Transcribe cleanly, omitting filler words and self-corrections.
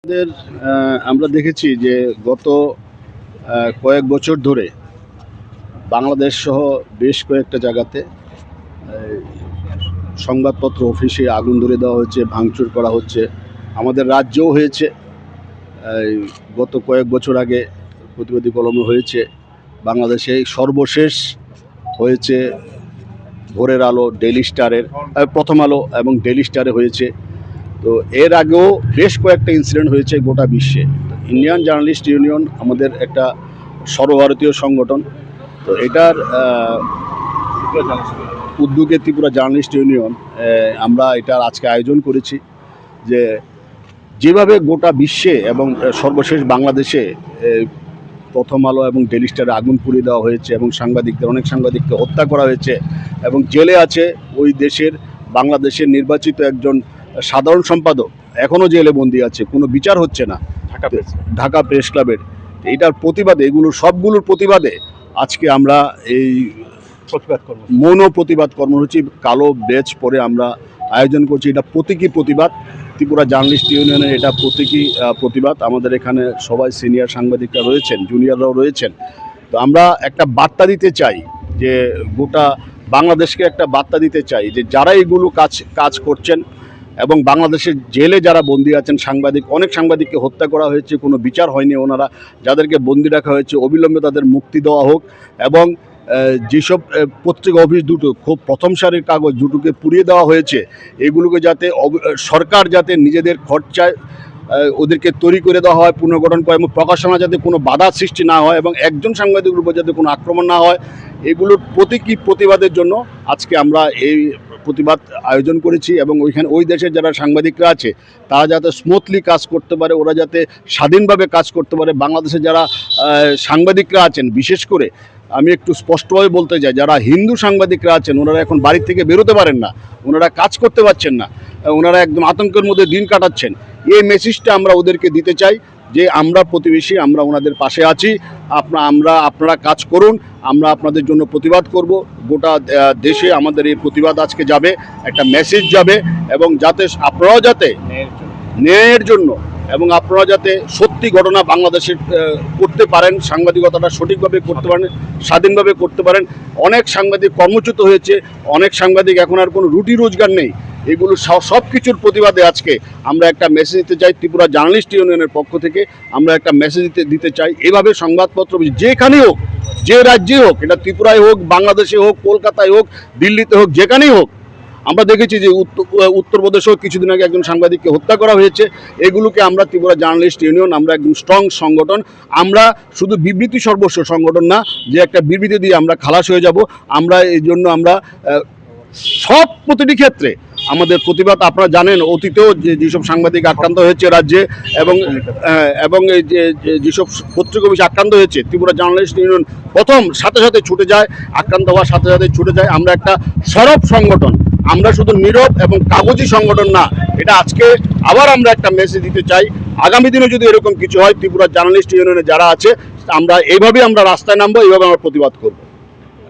আমাদের আমরা দেখেছি যে গত কয়েক বছর ধরে বাংলাদেশ সহ বেশ কয়েকটা জায়গাতে সংবাদপত্র অফিসে আগুন ধরে দেওয়া হচ্ছে, ভাঙচুর করা হচ্ছে। আমাদের রাজ্যেও হয়েছে। গত কয়েক বছর আগে প্রতিবাদী কলমে হয়েছে। বাংলাদেশে সর্বশেষ হয়েছে ভোরের আলো, ডেইলি স্টারের, প্রথম আলো এবং ডেইলি স্টারে হয়েছে। তো এর আগেও বেশ কয়েকটা ইনসিডেন্ট হয়েছে গোটা বিশ্বে। ইন্ডিয়ান জার্নালিস্ট ইউনিয়ন আমাদের একটা সর্বভারতীয় সংগঠন। তো এটার উদ্যোগে ত্রিপুরা জার্নালিস্ট ইউনিয়ন আমরা এটার আজকে আয়োজন করেছি। যে যেভাবে গোটা বিশ্বে এবং সর্বশেষ বাংলাদেশে প্রথম আলো এবং ডেইলি স্টারে আগুন পুড়িয়ে দেওয়া হয়েছে এবং অনেক সাংবাদিককে হত্যা করা হয়েছে এবং জেলে আছে ওই দেশের বাংলাদেশের নির্বাচিত একজন সাধারণ সম্পাদক, এখনও জেলে বন্দী আছে, কোনো বিচার হচ্ছে না ঢাকা প্রেস ক্লাবের। এইটার প্রতিবাদে, সবগুলোর প্রতিবাদে আজকে আমরা এই মৌন প্রতিবাদ কর্মসূচি কালো ব্যাচ পরে আমরা আয়োজন করছি। এটা প্রতীকী প্রতিবাদ, ত্রিপুরা জার্নালিস্ট ইউনিয়নের এটা প্রতীকী প্রতিবাদ। আমাদের এখানে সবাই সিনিয়র সাংবাদিকরা রয়েছেন, জুনিয়ররাও রয়েছেন। তো আমরা একটা বার্তা দিতে চাই, যে গোটা বাংলাদেশকে একটা বার্তা দিতে চাই যে যারা এইগুলো কাজ করছেন এবং বাংলাদেশের জেলে যারা বন্দী আছেন অনেক সাংবাদিককে হত্যা করা হয়েছে, কোনো বিচার হয়নি। ওনারা যাদেরকে বন্দী রাখা হয়েছে অবিলম্বে তাদের মুক্তি দেওয়া হোক এবং যেসব পত্রিকা অফিস দুটো খুব প্রথম সারির কাগজ দুটোকে পুড়িয়ে দেওয়া হয়েছে, এগুলোকে যাতে সরকার যাতে নিজেদের খরচায় ওদেরকে তৈরি করে দেওয়া হয়, পুনর্গঠন করে এবং প্রকাশনা যাতে কোনো বাধা সৃষ্টি না হয় এবং একজন সাংবাদিকের উপর যাতে কোনো আক্রমণ না হয়, এগুলোর প্রতীকী প্রতিবাদের জন্য আজকে আমরা এই প্রতিবাদ আয়োজন করেছি। এবং ওই দেশের যারা সাংবাদিকরা আছে তারা যাতে স্মুথলি কাজ করতে পারে, ওরা যাতে স্বাধীনভাবে কাজ করতে পারে। বাংলাদেশে যারা সাংবাদিকরা আছেন, বিশেষ করে আমি একটু স্পষ্টভাবে বলতে চাই, যারা হিন্দু সাংবাদিকরা আছেন ওনারা এখন বাড়ি থেকে বেরোতে পারেন না, ওনারা কাজ করতে পারছেন না, ওনারা একদম আতঙ্কের মধ্যে দিন কাটাচ্ছেন। এই মেসেজটা আমরা ওদেরকে দিতে চাই যে আমরা প্রতিবেশী, আমরা ওনাদের পাশে আছি, আপনারা কাজ করুন, আমরা আপনাদের জন্য প্রতিবাদ করব। গোটা দেশে আমাদের এই প্রতিবাদ আজকে যাবে, একটা মেসেজ যাবে এবং যাতে আপনারাও যাতে ন্যায়ের জন্য এবং আপনারা যাতে সত্যি ঘটনা বাংলাদেশে করতে পারেন, সাংবাদিকতাটা সঠিকভাবে করতে পারেন, স্বাধীনভাবে করতে পারেন। অনেক সাংবাদিক কর্মচ্যুত হয়েছে, অনেক সাংবাদিক এখন আর কোনো রুটি রোজগার নেই। এগুলো সব কিছুর প্রতিবাদে আজকে আমরা একটা মেসেজ দিতে চাই। ত্রিপুরা জার্নালিস্ট ইউনিয়নের পক্ষ থেকে আমরা একটা মেসেজ দিতে চাই। এভাবে সংবাদপত্র যেখানেই হোক, যে রাজ্যে হোক, এটা ত্রিপুরায় হোক, বাংলাদেশে হোক, কলকাতায় হোক, দিল্লিতে হোক, যেখানেই হোক, আমরা দেখেছি যে উত্তরপ্রদেশেও কিছুদিন আগে একজন সাংবাদিককে হত্যা করা হয়েছে। এগুলোকে আমরা ত্রিপুরা জার্নালিস্ট ইউনিয়ন আমরা একদম স্ট্রং সংগঠন। আমরা শুধু বিবৃতি সর্বস্ব সংগঠন না যে একটা বিবৃতি দিয়ে আমরা খালাস হয়ে যাব। আমরা এই জন্য আমরা সব প্রতিটি ক্ষেত্রে আমাদের প্রতিবাদ, আপনারা জানেন অতীতেও যেসব সাংবাদিক আক্রান্ত হয়েছে রাজ্যে এবং এই যেসব পত্রিকা অফিস আক্রান্ত হয়েছে, ত্রিপুরা জার্নালিস্ট ইউনিয়ন প্রথম সাথে ছুটে যায়, আক্রান্ত হওয়ার সাথে ছুটে যায়। আমরা একটা সরব সংগঠন, আমরা শুধু নীরব এবং কাগজি সংগঠন না। এটা আজকে আবার আমরা একটা মেসেজ দিতে চাই, আগামী দিনে যদি এরকম কিছু হয়, ত্রিপুরা জার্নালিস্ট ইউনিয়নে যারা আছে আমরা এইভাবে আমরা রাস্তায় নামবো, এইভাবে আমরা প্রতিবাদ করব।